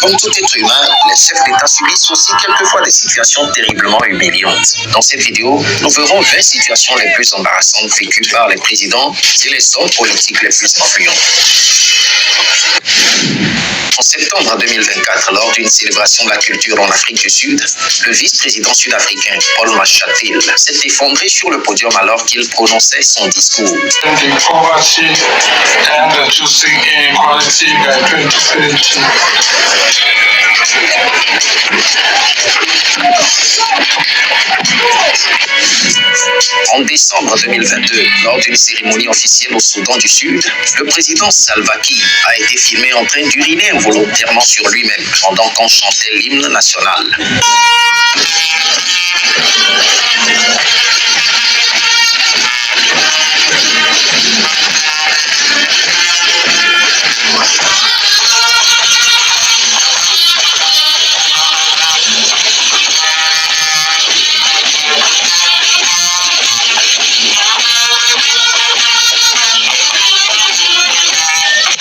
Comme tout être humain, les chefs d'État subissent aussi quelquefois des situations terriblement humiliantes. Dans cette vidéo, nous verrons 20 situations les plus embarrassantes vécues par les présidents et les hommes politiques les plus influents. En septembre 2024, lors d'une célébration de la culture en Afrique du Sud, le vice-président sud-africain Paul Mashatile s'est effondré sur le podium alors qu'il prononçait son discours. En décembre 2022, lors d'une cérémonie officielle au Soudan du Sud, le président Salva Kiir a été filmé en train d'uriner involontairement sur lui-même pendant qu'on chantait l'hymne national.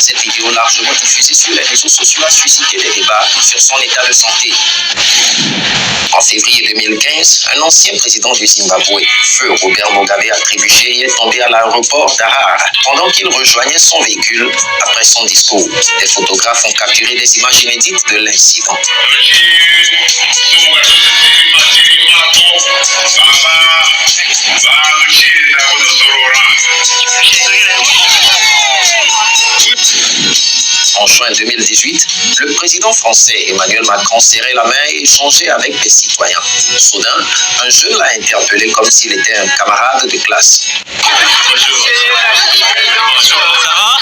Cette vidéo largement diffusée sur les réseaux sociaux a suscité des débats sur son état de santé. En février 2015, un ancien président du Zimbabwe, feu Robert Mugabe, a trébuché et est tombé à l'aéroport d'Harare pendant qu'il rejoignait son véhicule après son discours. Des photographes ont capturé des images inédites de l'incident. En juin 2018, le président français Emmanuel Macron serrait la main et échangeait avec des citoyens. Soudain, un jeune l'a interpellé comme s'il était un camarade de classe. Bonjour. Bonjour, ça va?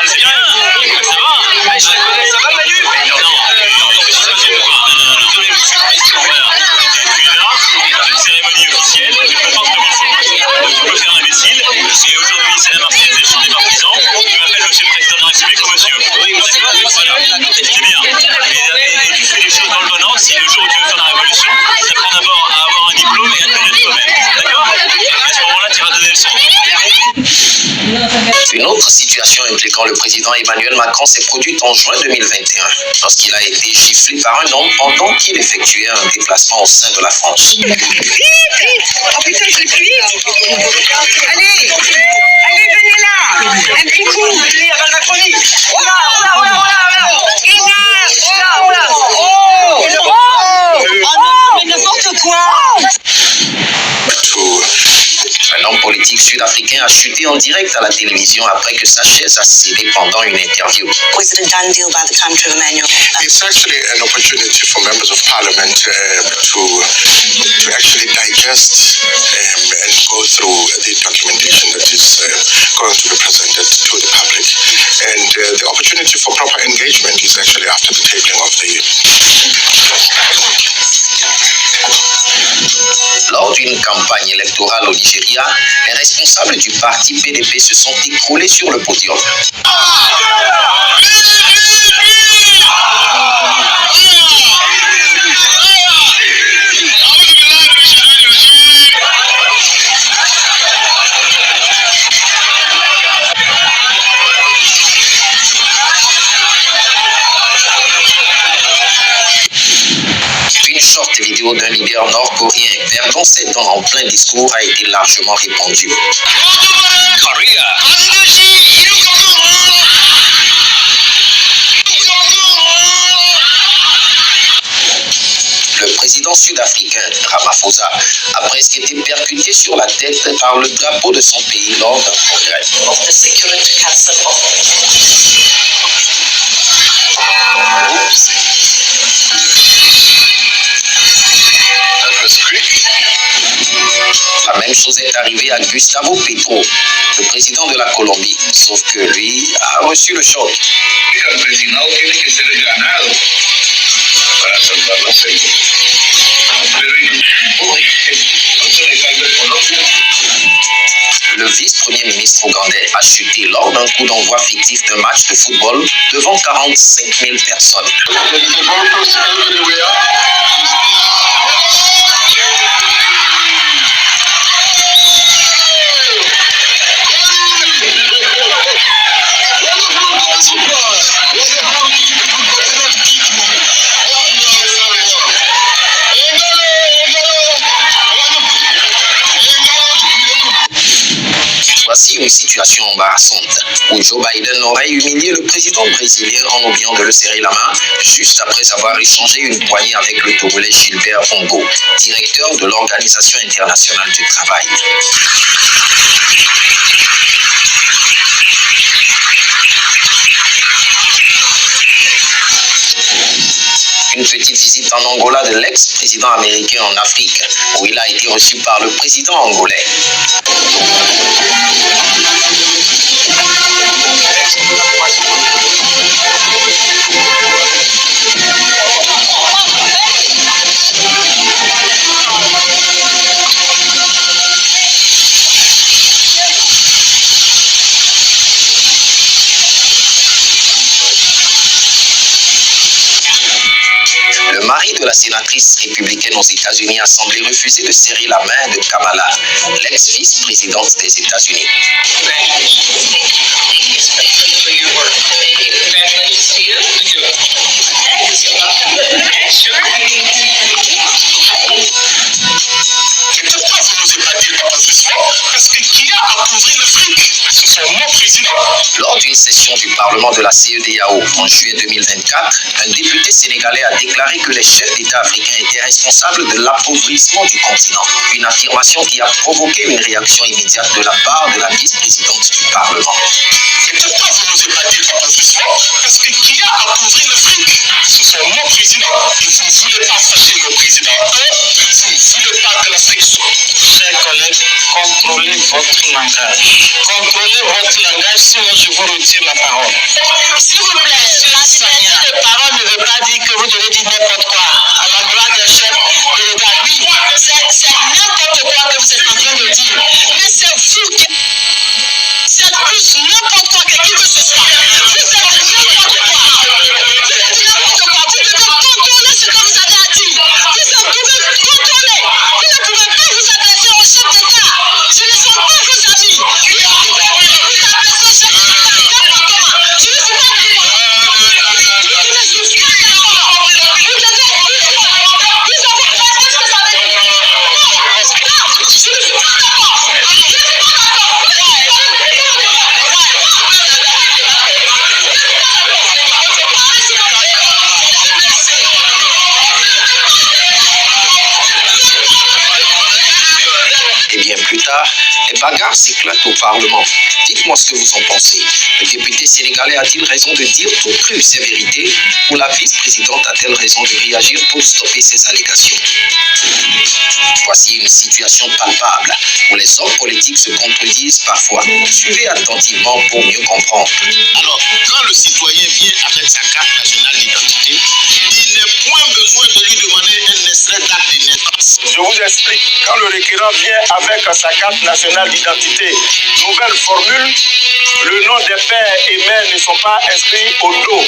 C'est bien? Ça va? Ça va Manu? Non, c'est ça que je veux voir. Non. Voilà. Et puis là, une cérémonie officielle, je peux pas commencer. Donc je peux faire l'imbécile. Et aujourd'hui, c'est la Marseillaise des chants des partisans. Je m'appelle Monsieur le Président de la République ou Monsieur. Oui, d'accord? Voilà. C'est bien. Et tu fais les choses dans le bon ordre. Si le jour où tu veux faire la révolution, ça prend d'abord à avoir un diplôme et à te connaître toi-même. D'accord? À ce moment-là, tu iras donner le son. Une autre situation impliquant le président Emmanuel Macron s'est produite en juin 2021, lorsqu'il a été giflé par un homme pendant qu'il effectuait un déplacement au sein de la France. Oh putain, je l'ai pris. Allez, venez là. Un petit coup. Allez, avant la chronique. Mais n'importe quoi. Un homme politique sud-africain a chuté en direct à la télévision après que sa chaise a cédé pendant une interview. Was it a done deal by the country of Emmanuel? It's actually an opportunity for members of parliament to actually digest and go through the documentation that is going to be presented to the public. And the opportunity for proper engagement is actually after the tabling of the... Lors d'une campagne électorale au Nigeria, les responsables du parti PDP se sont écroulés sur le podium. Une short vidéo d'un leader nord-coréen perdant ses dents en plein discours a été largement répandue. Le président sud-africain Ramaphosa a presque été percuté sur la tête par le drapeau de son pays lors d'un congrès. La même chose est arrivée à Gustavo Petro, le président de la Colombie, sauf que lui a reçu le choc. Le vice-premier ministre ougandais a chuté lors d'un coup d'envoi fictif d'un match de football devant 45 000 personnes. une situation embarrassante où Joe Biden aurait humilié le président brésilien en oubliant de le serrer la main juste après avoir échangé une poignée avec le Togolais Gilbert Bongo, directeur de l'Organisation internationale du travail. Une petite visite en Angola de l'ex-président américain en Afrique, où il a été reçu par le président angolais. Le mari de la sénatrice républicaine aux États-Unis a semblé refuser de serrer la main de Kamala, l'ex-vice-présidente des États-Unis. Parce que qui a à couvrir le fric? Ce sont mon président. Lors d'une session du Parlement de la CEDEAO en juillet 2024, un député sénégalais a déclaré que les chefs d'État africains étaient responsables de l'appauvrissement du continent. Une affirmation qui a provoqué une réaction immédiate de la part de la vice-présidente du Parlement. Mais pourquoi vous n'osez pas dire appauvrissement? Parce que qui a à couvrir le fric? Ce sont mon président. Et vous ne voulez pas fâcher le président. Vous ne voulez pas que l'Afrique soit. Chers collègues, contrôlez votre langage. Contrôlez votre langage, sinon je vous retire la parole. S'il vous plaît, la liberté de parole ne veut pas dire que vous devez dire n'importe quoi à l'endroit des chefs de l'État. Oui, c'est n'importe quoi que vous êtes en train de dire. Mais c'est vous qui... C'est plus n'importe quoi que qui que ce soit. Vous êtes n'importe quoi. Vous êtes n'importe quoi. Vous devez contrôler ce que vous avez à dire. Vous devez contrôler. Vous ne pouvez pas vous adresser aux chefs d'État. Ce ne sont pas vos amis. Vous adressez aux chefs d'État n'importe comment. Je ne suis pas d'accord. Je ne suis pas d'accord. Vous devez vous avez compris ce que ça veut dire. Non, je ne suis pas d'accord. Je ne suis pas Et bien plus tard, les bagarres s'éclatent au Parlement. Dites-moi ce que vous en pensez. Le député sénégalais a-t-il raison de dire toute crue ses vérités ou la vice-présidente a-t-elle raison de réagir pour stopper ces allégations? Voici une situation palpable où les hommes politiques se contredisent parfois. Suivez attentivement pour mieux comprendre. Alors, quand le citoyen vient avec sa carte nationale d'identité, il n'est point besoin de lui demander un extrait d'acte de naissance. Je vous explique. Quand le requérant vient avec sa carte nationale d'identité, nouvelle formule, le nom des pères et mères ne sont pas inscrits au dos.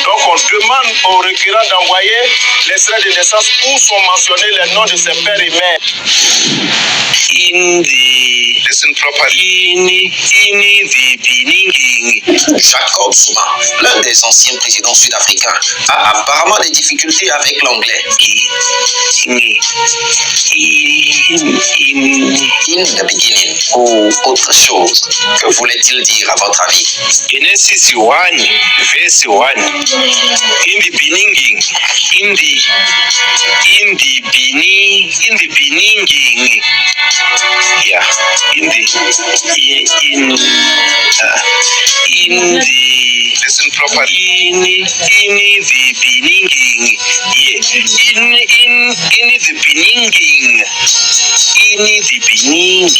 Donc on demande au requérant d'envoyer l'extrait de naissance où sont mentionnés les noms de ses pères et mères. Listen properly. Jacob Zuma, l'un des anciens présidents sud-africains, a apparemment des difficultés avec l'anglais. In the beginning, ou autre chose. Que voulait-il dire à votre avis? Genesis 1, verse 1. In the beginning, in the beginning, yeah, Listen properly. in the beginning, yeah, in the beginning,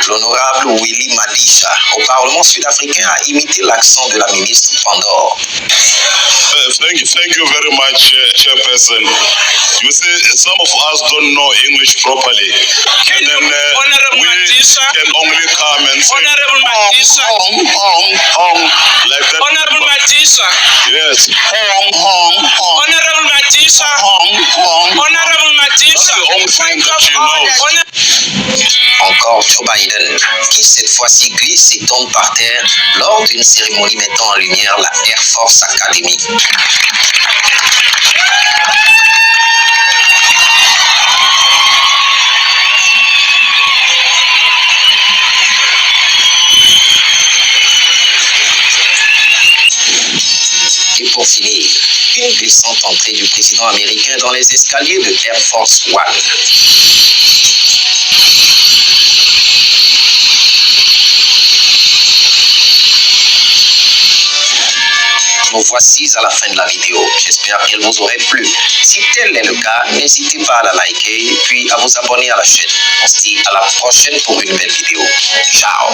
L'honorable Willy Madisha, au Parlement sud-africain, a imité l'accent de la ministre Pandore. Thank you very much, Chairperson. You see, some of us don't know English properly. And then we can only come and say, Honorable Madisha. like that. Honorable Madisha. Yes. Honorable Madisha. Honorable Madisha. That's the only thing that you know. Encore Joe Biden, qui cette fois-ci glisse et tombe par terre lors d'une cérémonie mettant en lumière la Air Force Academy. une glissante entrée du président américain dans les escaliers de Air Force One. Nous voici à la fin de la vidéo. J'espère qu'elle vous aurait plu. Si tel est le cas, n'hésitez pas à la liker puis à vous abonner à la chaîne. On se dit à la prochaine pour une nouvelle vidéo. Ciao!